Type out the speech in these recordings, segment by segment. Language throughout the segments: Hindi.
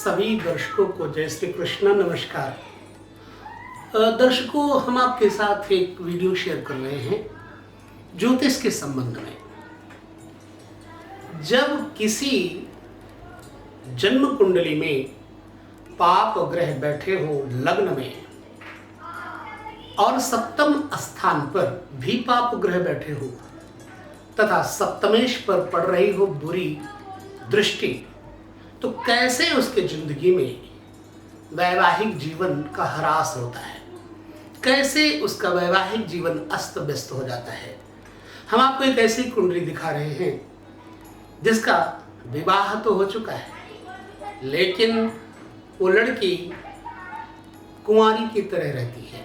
सभी दर्शकों को जय श्री कृष्ण नमस्कार। दर्शकों, हम आपके साथ एक वीडियो शेयर कर रहे हैं ज्योतिष के संबंध में। जब किसी जन्म कुंडली में पाप ग्रह बैठे हो लग्न में और सप्तम स्थान पर भी पाप ग्रह बैठे हो तथा सप्तमेश पर पड़ रही हो बुरी दृष्टि, तो कैसे उसके जिंदगी में वैवाहिक जीवन का ह्रास होता है, कैसे उसका वैवाहिक जीवन अस्त व्यस्त हो जाता है। हम आपको एक ऐसी कुंडली दिखा रहे हैं जिसका विवाह तो हो चुका है, लेकिन वो लड़की कुंवारी की तरह रहती है।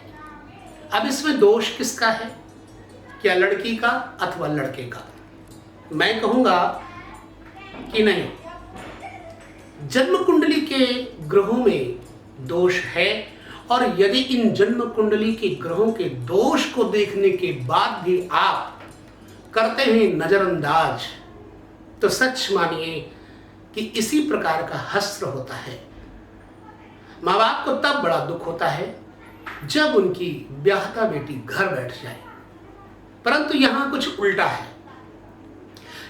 अब इसमें दोष किसका है, क्या लड़की का अथवा लड़के का? मैं कहूंगा कि नहीं, जन्म कुंडली के ग्रहों में दोष है। और यदि इन जन्म कुंडली के ग्रहों के दोष को देखने के बाद भी आप करते हैं नजरअंदाज, तो सच मानिए कि इसी प्रकार का हश्र होता है। माँ बाप को तब बड़ा दुख होता है जब उनकी ब्याहता बेटी घर बैठ जाए, परंतु यहां कुछ उल्टा है।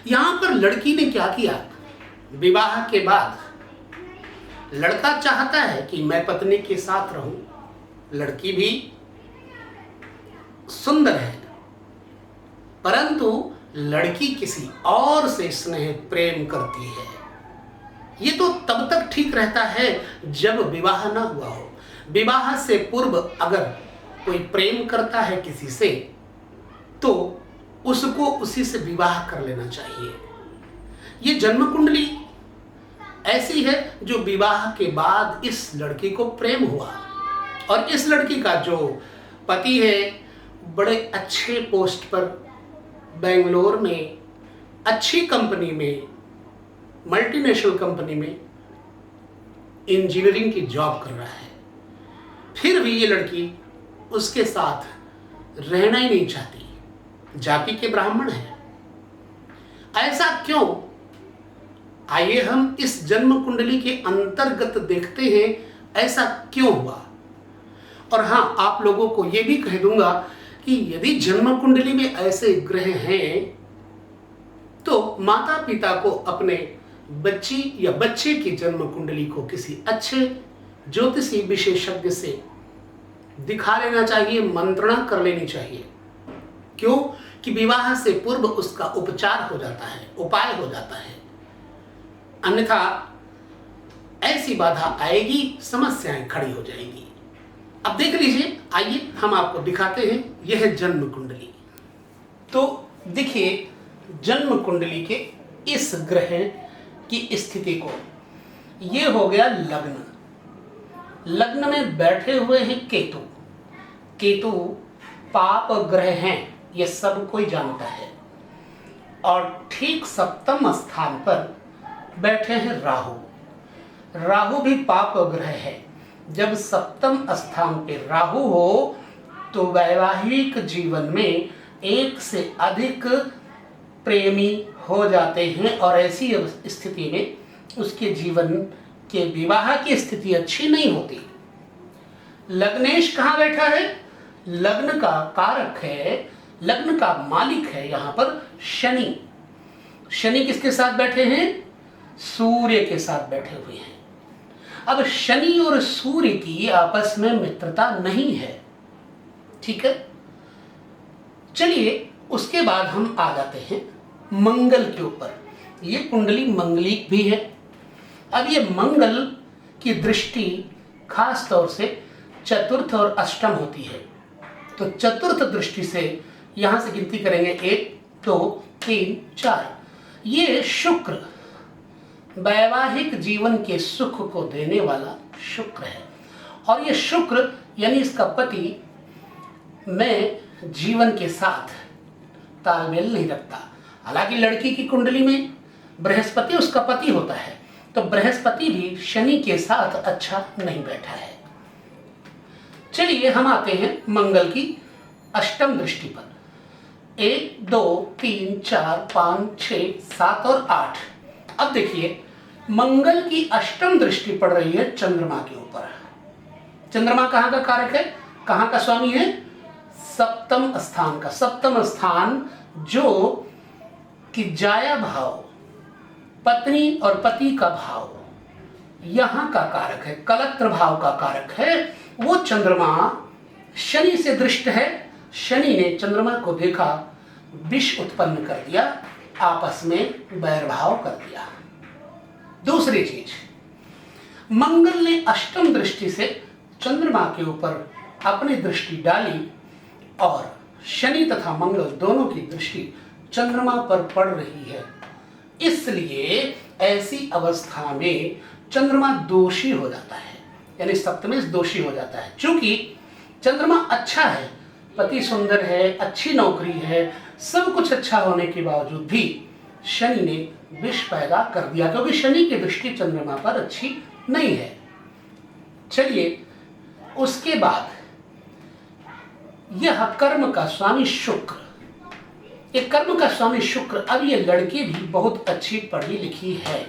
यहां पर लड़की ने क्या किया, विवाह के बाद लड़का चाहता है कि मैं पत्नी के साथ रहूं, लड़की भी सुंदर है, परंतु लड़की किसी और से स्नेह प्रेम करती है। ये तो तब तक ठीक रहता है जब विवाह ना हुआ हो। विवाह से पूर्व अगर कोई प्रेम करता है किसी से, तो उसको उसी से विवाह कर लेना चाहिए। ये जन्म कुंडली ऐसी है जो विवाह के बाद इस लड़की को प्रेम हुआ, और इस लड़की का जो पति है बड़े अच्छे पोस्ट पर बेंगलोर में अच्छी कंपनी में, मल्टीनेशनल कंपनी में इंजीनियरिंग की जॉब कर रहा है। फिर भी ये लड़की उसके साथ रहना ही नहीं चाहती, जाति के ब्राह्मण है। ऐसा क्यों? आइए हम इस जन्म कुंडली के अंतर्गत देखते हैं ऐसा क्यों हुआ। और हाँ, आप लोगों को यह भी कह दूंगा कि यदि जन्म कुंडली में ऐसे ग्रह हैं तो माता पिता को अपने बच्ची या बच्चे की जन्म कुंडली को किसी अच्छे ज्योतिषी विशेषज्ञ से दिखा लेना चाहिए, मंत्रणा कर लेनी चाहिए। क्यों? कि विवाह से पूर्व उसका उपचार हो जाता है, उपाय हो जाता है। अन्यथा ऐसी बाधा आएगी, समस्याएं खड़ी हो जाएंगी। अब देख लीजिए, आइए हम आपको दिखाते हैं यह जन्म कुंडली। तो देखिए जन्म कुंडली के इस ग्रह की स्थिति को, ये हो गया लग्न। लग्न में बैठे हुए हैं केतु। केतु पाप ग्रह हैं, ये सब कोई जानता है। और ठीक सप्तम स्थान पर बैठे हैं राहु। राहु भी पाप ग्रह है। जब सप्तम स्थान पे राहु हो तो वैवाहिक जीवन में एक से अधिक प्रेमी हो जाते हैं, और ऐसी स्थिति में उसके जीवन के विवाह की स्थिति अच्छी नहीं होती। लग्नेश कहाँ बैठा है? लग्न का कारक है, लग्न का मालिक है यहाँ पर शनि। शनि किसके साथ बैठे हैं? सूर्य के साथ बैठे हुए हैं। अब शनि और सूर्य की आपस में मित्रता नहीं है, ठीक है। चलिए उसके बाद हम आ जाते हैं मंगल के ऊपर। ये कुंडली मंगलिक भी है। अब ये मंगल की दृष्टि खास तौर से चतुर्थ और अष्टम होती है। तो चतुर्थ दृष्टि से यहां से गिनती करेंगे 1 2 3 4। ये शुक्र, वैवाहिक जीवन के सुख को देने वाला शुक्र है। और ये शुक्र यानी इसका पति में जीवन के साथ तालमेल नहीं रखता। हालांकि लड़की की कुंडली में बृहस्पति उसका पति होता है, तो बृहस्पति भी शनि के साथ अच्छा नहीं बैठा है। चलिए हम आते हैं मंगल की अष्टम दृष्टि पर। 1 2 3 4 5 6 7 और 8। अब देखिए मंगल की अष्टम दृष्टि पड़ रही है चंद्रमा के ऊपर। चंद्रमा कहाँ का कारक है, कहाँ का स्वामी है, सप्तम स्थान का। सप्तम स्थान जो कि जाया भाव, पत्नी और पति का भाव, यहां का कारक है, कलत्र भाव का कारक है। वो चंद्रमा शनि से दृष्ट है। शनि ने चंद्रमा को देखा, विष उत्पन्न कर दिया, आपस में वैरभाव कर दिया। दूसरी चीज, मंगल ने अष्टम दृष्टि से चंद्रमा के ऊपर अपनी दृष्टि डाली और शनि तथा मंगल दोनों की दृष्टि चंद्रमा पर पड़ रही है। इसलिए ऐसी अवस्था में चंद्रमा दोषी हो जाता है, यानी सप्तमेश दोषी हो जाता है। क्योंकि चंद्रमा अच्छा है, पति सुंदर है, अच्छी नौकरी है, सब कुछ अच्छा होने के बावजूद भी शनि ने विष पैदा कर दिया, क्योंकि शनि की दृष्टि चंद्रमा पर अच्छी नहीं है। चलिए, उसके बाद यह कर्म का स्वामी शुक्र, ये कर्म का स्वामी शुक्र, अब ये लड़की भी बहुत अच्छी पढ़ी लिखी है,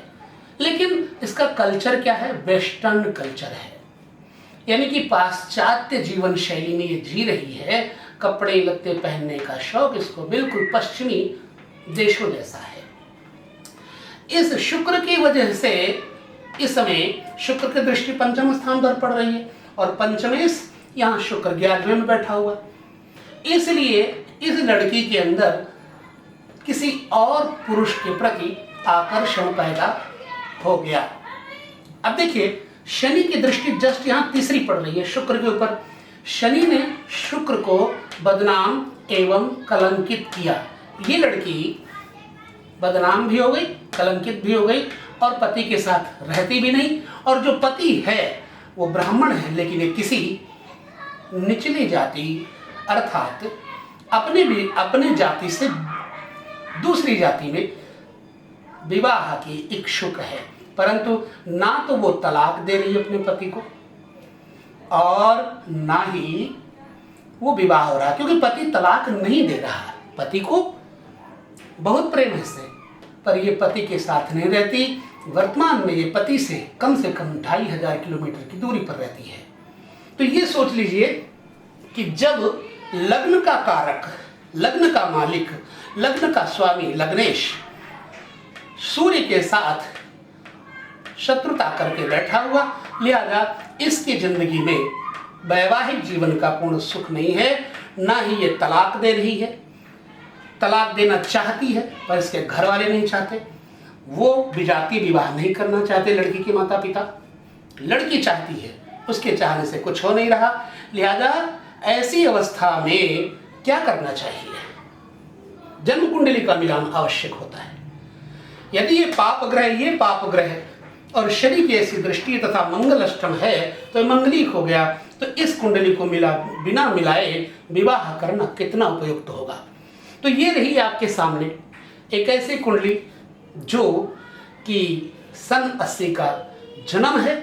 लेकिन इसका कल्चर क्या है, वेस्टर्न कल्चर है, यानी कि पाश्चात्य जीवन शैली में ये जी रही है। कपड़े लत्ते पहनने का शौक इसको बिल्कुल पश्चिमी देशों जैसा है। इस शुक्र की वजह से इस समय शुक्र की दृष्टि पंचम स्थान पर पड़ रही है और पंचमेश यहाँ शुक्र 11वें में बैठा हुआ। इसलिए इस लड़की के अंदर किसी और पुरुष के प्रति आकर्षण पैदा हो गया। अब देखिए, शनि की दृष्टि जस्ट यहाँ तीसरी पड़ रही है शुक्र के ऊपर। शनि ने शुक्र को बदनाम एवं कलंकित किया। ये लड़की बदनाम भी हो गई, कलंकित भी हो गई और पति के साथ रहती भी नहीं। और जो पति है वो ब्राह्मण है, लेकिन ये किसी निचली जाति अर्थात अपने जाति से दूसरी जाति में विवाह की इच्छुक है, परंतु ना तो वो तलाक दे रही है अपने पति को और ना ही वो विवाह हो रहा है, क्योंकि पति तलाक नहीं दे रहा है। पति को बहुत प्रेम है इससे, पर ये पति के साथ नहीं रहती। वर्तमान में ये पति से कम 2500 किलोमीटर की दूरी पर रहती है। तो ये सोच लीजिए कि जब लग्न का कारक, लग्न का मालिक, लग्न का स्वामी लग्नेश सूर्य के साथ शत्रुता करके बैठा हुआ, लिहाजा इसकी जिंदगी में वैवाहिक जीवन का पूर्ण सुख नहीं है। ना ही ये तलाक दे रही है, तलाक देना चाहती है पर इसके घर वाले नहीं चाहते। वो विजातीय विवाह नहीं करना चाहते लड़की के माता पिता, लड़की चाहती है, उसके चाहने से कुछ हो नहीं रहा। लिहाजा ऐसी अवस्था में क्या करना चाहिए, जन्म कुंडली का मिलान आवश्यक होता है। यदि ये पाप ग्रह और शनि की ऐसी दृष्टि तथा मंगल अष्टम है तो मंगलिक हो गया, तो इस कुंडली को बिना मिलाए विवाह करना कितना उपयुक्त होगा। तो ये रही आपके सामने एक ऐसी कुंडली जो कि सन 80 का जन्म है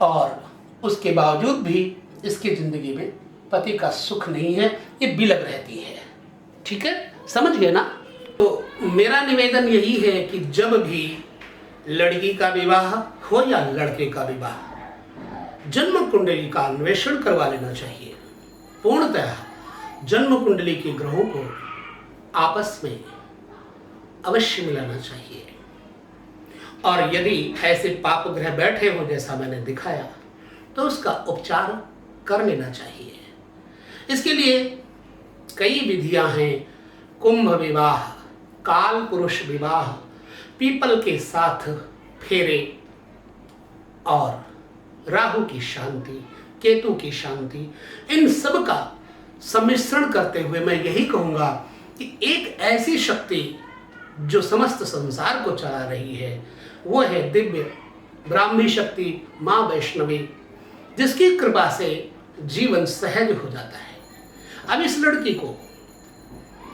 और उसके बावजूद भी इसकी जिंदगी में पति का सुख नहीं है, ये बिलग रहती है। ठीक है, समझ गए ना। तो मेरा निवेदन यही है कि जब भी लड़की का विवाह हो या लड़के का विवाह, जन्म कुंडली का अन्वेषण करवा लेना चाहिए। पूर्णतः जन्म कुंडली के ग्रहों को आपस में अवश्य मिलाना चाहिए। और यदि ऐसे पाप ग्रह बैठे हो जैसा मैंने दिखाया तो उसका उपचार कर लेना चाहिए। इसके लिए कई विधियां हैं, कुंभ विवाह, काल पुरुष विवाह, पीपल के साथ फेरे और राहु की शांति, केतु की शांति, इन सब का सम्मिश्रण करते हुए मैं यही कहूँगा कि एक ऐसी शक्ति जो समस्त संसार को चला रही है वो है दिव्य ब्राह्मी शक्ति माँ वैष्णवी, जिसकी कृपा से जीवन सहज हो जाता है। अब इस लड़की को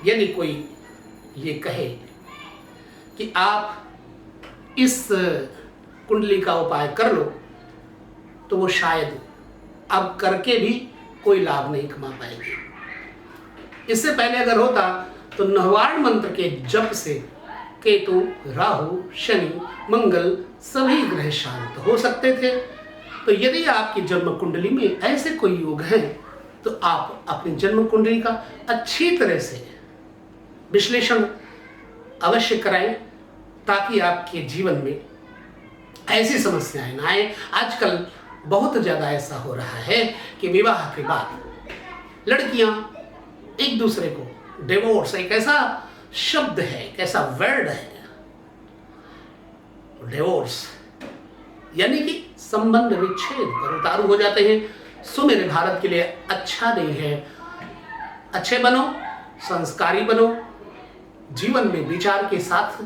यदि कोई ये कहे कि आप इस कुंडली का उपाय कर लो, तो वो शायद अब करके भी कोई लाभ नहीं कमा पाएगी। इससे पहले अगर होता तो नहवाण मंत्र के जप से केतु, राहु, शनि, मंगल सभी ग्रह शांत हो सकते थे। तो यदि आपकी जन्म कुंडली में ऐसे कोई योग हैं तो आप अपनी जन्म कुंडली का अच्छी तरह से विश्लेषण अवश्य कराएं, ताकि आपके जीवन में ऐसी समस्याएं ना आए। आजकल बहुत ज़्यादा ऐसा हो रहा है कि विवाह के बाद लड़कियां एक दूसरे को, डिवोर्स एक ऐसा शब्द है, एक ऐसा वर्ड है डिवोर्स, यानी कि संबंध विच्छेद पर उतारू हो जाते हैं। सो मेरे भारत के लिए अच्छा नहीं है। अच्छे बनो, संस्कारी बनो, जीवन में विचार के साथ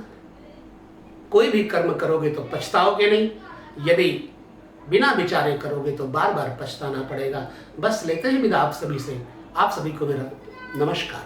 कोई भी कर्म करोगे तो पछताओगे नहीं। यदि बिना विचारे करोगे तो बार बार पछताना पड़ेगा। बस लेते हैं विदा आप सभी से। आप सभी को मेरा नमस्कार।